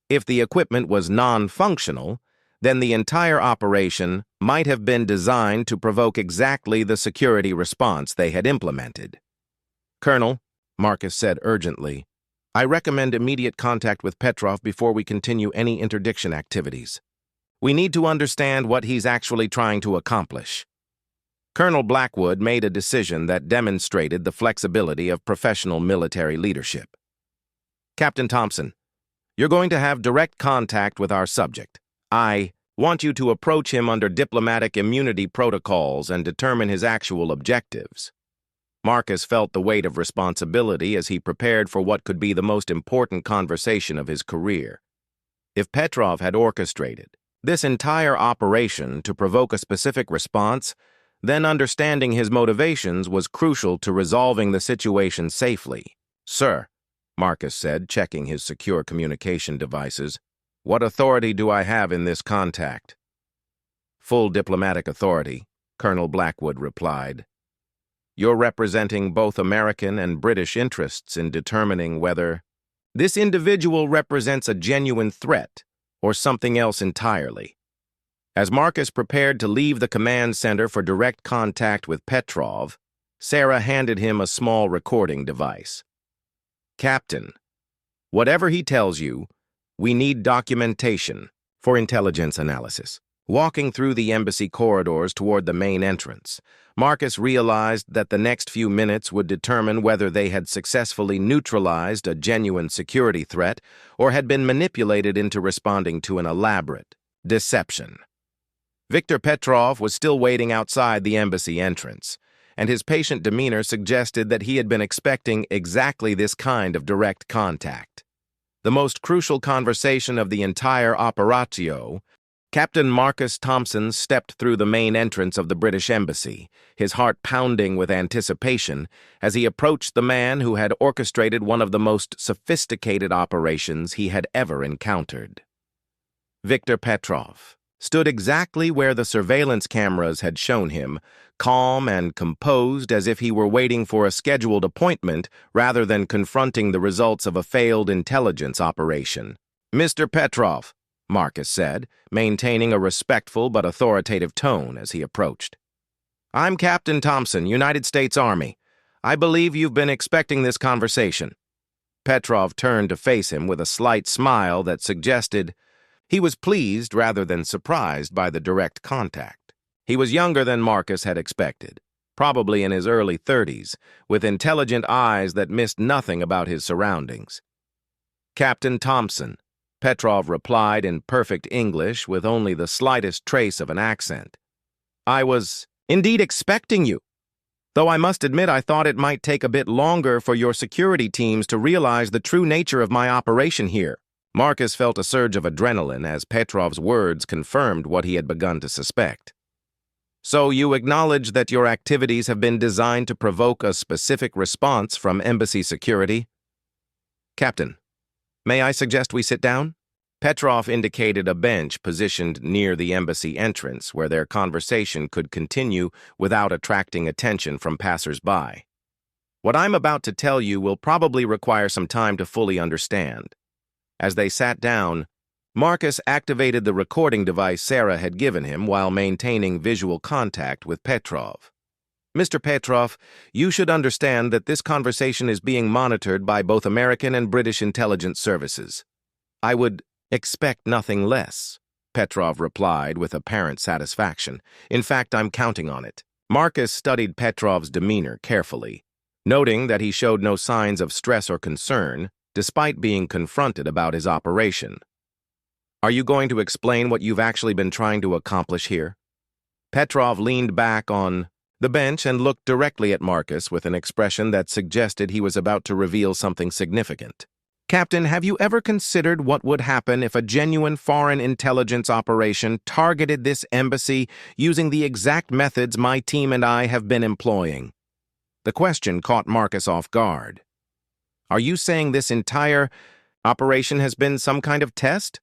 A: If the equipment was non-functional, then the entire operation might have been designed to provoke exactly the security response they had implemented. Colonel, Marcus said urgently, I recommend immediate contact with Petrov before we continue any interdiction activities. We need to understand what he's actually trying to accomplish. Colonel Blackwood made a decision that demonstrated the flexibility of professional military leadership. Captain Thompson, you're going to have direct contact with our subject. I want you to approach him under diplomatic immunity protocols and determine his actual objectives. Marcus felt the weight of responsibility as he prepared for what could be the most important conversation of his career. If Petrov had orchestrated this entire operation to provoke a specific response, then understanding his motivations was crucial to resolving the situation safely. "Sir," Marcus said, checking his secure communication devices, "what authority do I have in this contact?" "Full diplomatic authority," Colonel Blackwood replied. "You're representing both American and British interests in determining whether this individual represents a genuine threat or something else entirely." As Marcus prepared to leave the command center for direct contact with Petrov, Sarah handed him a small recording device. "Captain, whatever he tells you, we need documentation for intelligence analysis." Walking through the embassy corridors toward the main entrance, Marcus realized that the next few minutes would determine whether they had successfully neutralized a genuine security threat or had been manipulated into responding to an elaborate deception. Viktor Petrov was still waiting outside the embassy entrance, and his patient demeanor suggested that he had been expecting exactly this kind of direct contact. The most crucial conversation of the entire operatio, Captain Marcus Thompson stepped through the main entrance of the British Embassy, his heart pounding with anticipation as he approached the man who had orchestrated one of the most sophisticated operations he had ever encountered. Viktor Petrov stood exactly where the surveillance cameras had shown him, calm and composed as if he were waiting for a scheduled appointment rather than confronting the results of a failed intelligence operation. "Mr. Petrov," Marcus said, maintaining a respectful but authoritative tone as he approached. "I'm Captain Thompson, United States Army. I believe you've been expecting this conversation." Petrov turned to face him with a slight smile that suggested he was pleased rather than surprised by the direct contact. He was younger than Marcus had expected, probably in his early 30s, with intelligent eyes that missed nothing about his surroundings. "Captain Thompson," Petrov replied in perfect English with only the slightest trace of an accent. "I was indeed expecting you, though I must admit I thought it might take a bit longer for your security teams to realize the true nature of my operation here." Marcus felt a surge of adrenaline as Petrov's words confirmed what he had begun to suspect. "So you acknowledge that your activities have been designed to provoke a specific response from embassy security?" "Captain, may I suggest we sit down?" Petrov indicated a bench positioned near the embassy entrance where their conversation could continue without attracting attention from passers-by. "What I'm about to tell you will probably require some time to fully understand." As they sat down, Marcus activated the recording device Sarah had given him while maintaining visual contact with Petrov. "Mr. Petrov, you should understand that this conversation is being monitored by both American and British intelligence services." "I would expect nothing less," Petrov replied with apparent satisfaction. "In fact, I'm counting on it." Marcus studied Petrov's demeanor carefully, noting that he showed no signs of stress or concern, despite being confronted about his operation. "Are you going to explain what you've actually been trying to accomplish here?" Petrov leaned back on the bench and looked directly at Marcus with an expression that suggested he was about to reveal something significant. "Captain, have you ever considered what would happen if a genuine foreign intelligence operation targeted this embassy using the exact methods my team and I have been employing?" The question caught Marcus off guard. "Are you saying this entire operation has been some kind of test?"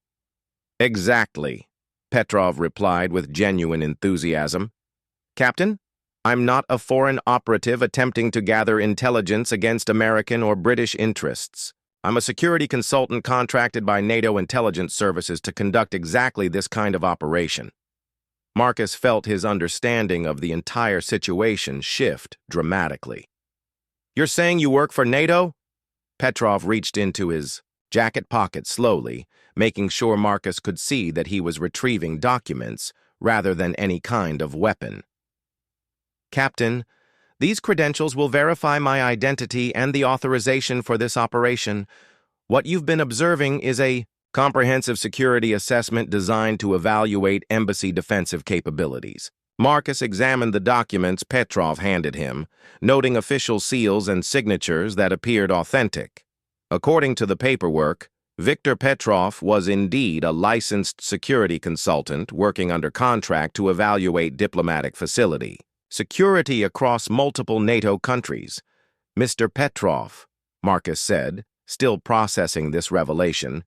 A: "Exactly," Petrov replied with genuine enthusiasm. "Captain, I'm not a foreign operative attempting to gather intelligence against American or British interests. I'm a security consultant contracted by NATO intelligence services to conduct exactly this kind of operation." Marcus felt his understanding of the entire situation shift dramatically. "You're saying you work for NATO?" Petrov reached into his jacket pocket slowly, making sure Marcus could see that he was retrieving documents rather than any kind of weapon. "Captain, these credentials will verify my identity and the authorization for this operation. What you've been observing is a comprehensive security assessment designed to evaluate embassy defensive capabilities." Marcus examined the documents Petrov handed him, noting official seals and signatures that appeared authentic. According to the paperwork, Viktor Petrov was indeed a licensed security consultant working under contract to evaluate diplomatic facility security across multiple NATO countries. "Mr. Petrov," Marcus said, still processing this revelation,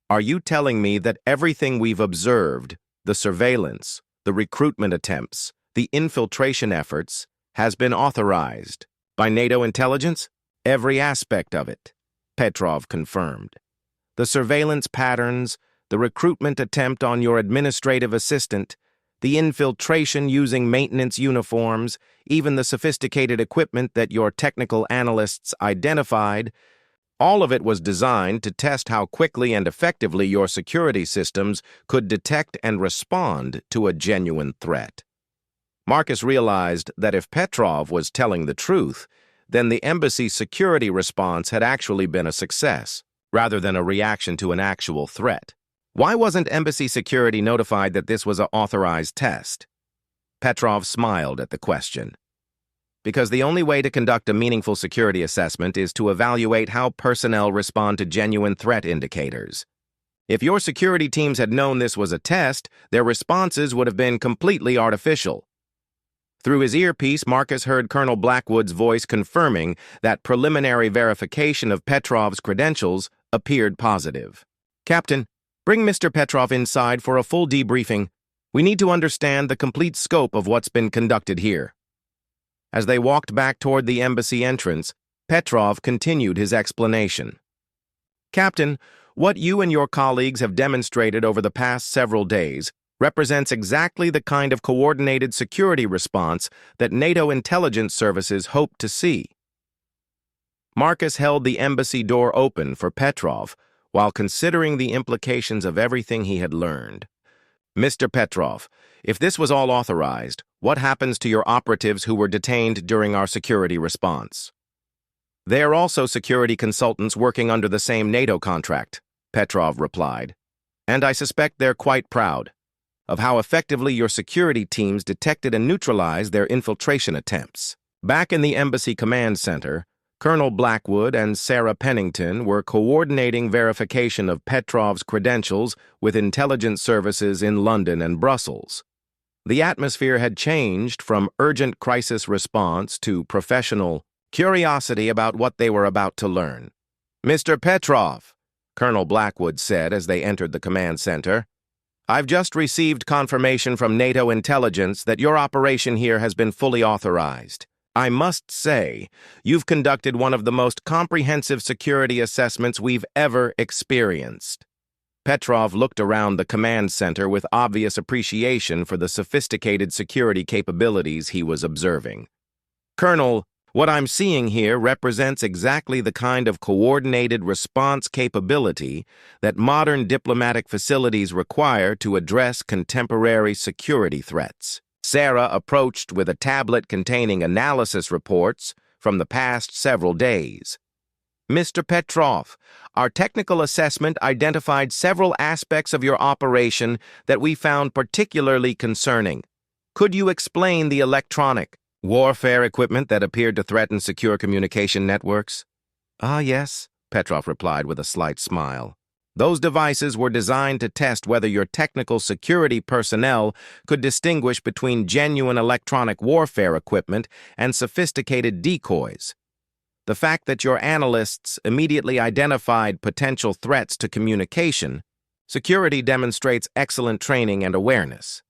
A: "are you telling me that everything we've observed, the surveillance, the recruitment attempts, the infiltration efforts, has been authorized by NATO intelligence?" "Every aspect of it," Petrov confirmed. "The surveillance patterns, the recruitment attempt on your administrative assistant, the infiltration using maintenance uniforms, even the sophisticated equipment that your technical analysts identified, all of it was designed to test how quickly and effectively your security systems could detect and respond to a genuine threat." Marcus realized that if Petrov was telling the truth, then the embassy's security response had actually been a success, rather than a reaction to an actual threat. Why wasn't embassy security notified that this was an authorized test? Petrov smiled at the question. Because the only way to conduct a meaningful security assessment is to evaluate how personnel respond to genuine threat indicators. If your security teams had known this was a test, their responses would have been completely artificial. Through his earpiece, Marcus heard Colonel Blackwood's voice confirming that preliminary verification of Petrov's credentials appeared positive. "Captain, bring Mr. Petrov inside for a full debriefing. We need to understand the complete scope of what's been conducted here." As they walked back toward the embassy entrance, Petrov continued his explanation. "Captain, what you and your colleagues have demonstrated over the past several days represents exactly the kind of coordinated security response that NATO intelligence services hope to see." Marcus held the embassy door open for Petrov while considering the implications of everything he had learned. "Mr. Petrov, if this was all authorized, what happens to your operatives who were detained during our security response?" "They are also security consultants working under the same NATO contract," Petrov replied. "And I suspect they're quite proud of how effectively your security teams detected and neutralized their infiltration attempts." Back in the embassy command center, Colonel Blackwood and Sarah Pennington were coordinating verification of Petrov's credentials with intelligence services in London and Brussels. The atmosphere had changed from urgent crisis response to professional curiosity about what they were about to learn. "Mr. Petrov," Colonel Blackwood said as they entered the command center, "I've just received confirmation from NATO intelligence that your operation here has been fully authorized. I must say, you've conducted one of the most comprehensive security assessments we've ever experienced." Petrov looked around the command center with obvious appreciation for the sophisticated security capabilities he was observing. "Colonel, what I'm seeing here represents exactly the kind of coordinated response capability that modern diplomatic facilities require to address contemporary security threats." Sarah approached with a tablet containing analysis reports from the past several days. "Mr. Petrov, our technical assessment identified several aspects of your operation that we found particularly concerning. Could you explain the electronic warfare equipment that appeared to threaten secure communication networks?" "Ah, yes," Petrov replied with a slight smile. "Those devices were designed to test whether your technical security personnel could distinguish between genuine electronic warfare equipment and sophisticated decoys. The fact that your analysts immediately identified potential threats to communication, security demonstrates excellent training and awareness."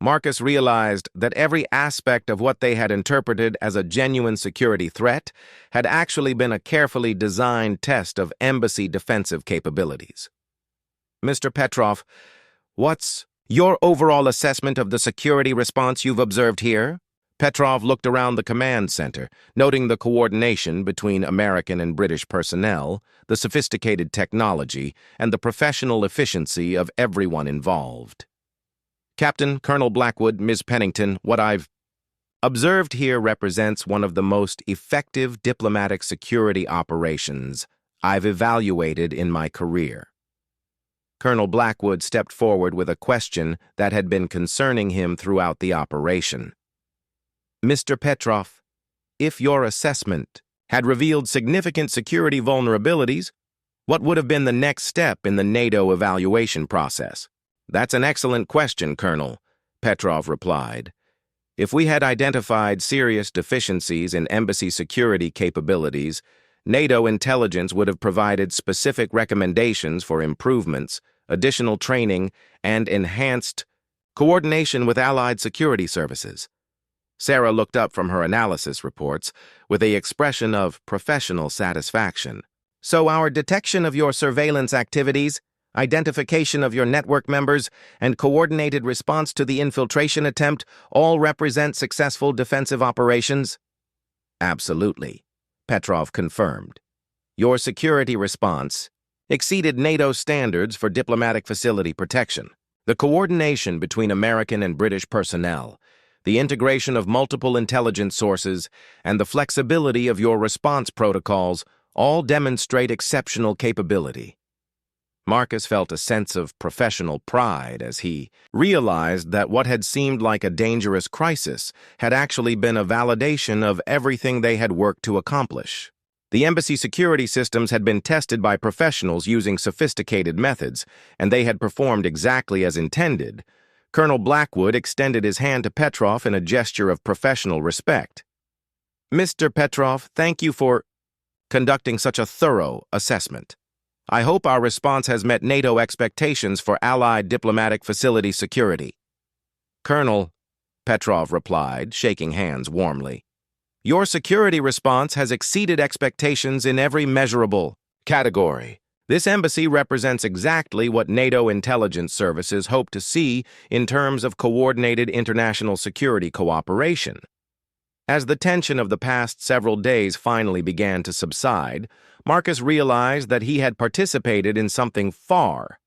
A: Marcus realized that every aspect of what they had interpreted as a genuine security threat had actually been a carefully designed test of embassy defensive capabilities. "Mr. Petrov, what's your overall assessment of the security response you've observed here?" Petrov looked around the command center, noting the coordination between American and British personnel, the sophisticated technology, and the professional efficiency of everyone involved. Captain, Colonel Blackwood, Ms. Pennington, what I've observed here represents one of the most effective diplomatic security operations I've evaluated in my career. Colonel Blackwood stepped forward with a question that had been concerning him throughout the operation. Mr. Petrov, if your assessment had revealed significant security vulnerabilities, what would have been the next step in the NATO evaluation process? That's an excellent question, Colonel, Petrov replied. If we had identified serious deficiencies in embassy security capabilities, NATO intelligence would have provided specific recommendations for improvements, additional training, and enhanced coordination with allied security services. Sarah looked up from her analysis reports with an expression of professional satisfaction. So our detection of your surveillance activities, identification of your network members, and coordinated response to the infiltration attempt all represent successful defensive operations? Absolutely, Petrov confirmed. Your security response exceeded NATO standards for diplomatic facility protection. The coordination between American and British personnel, the integration of multiple intelligence sources, and the flexibility of your response protocols all demonstrate exceptional capability. Marcus felt a sense of professional pride as he realized that what had seemed like a dangerous crisis had actually been a validation of everything they had worked to accomplish. The embassy security systems had been tested by professionals using sophisticated methods, and they had performed exactly as intended. Colonel Blackwood extended his hand to Petrov in a gesture of professional respect. Mr. Petrov, thank you for conducting such a thorough assessment. I hope our response has met NATO expectations for Allied diplomatic facility security. Colonel, Petrov replied, shaking hands warmly. Your security response has exceeded expectations in every measurable category. This embassy represents exactly what NATO intelligence services hope to see in terms of coordinated international security cooperation. As the tension of the past several days finally began to subside, Marcus realized that he had participated in something far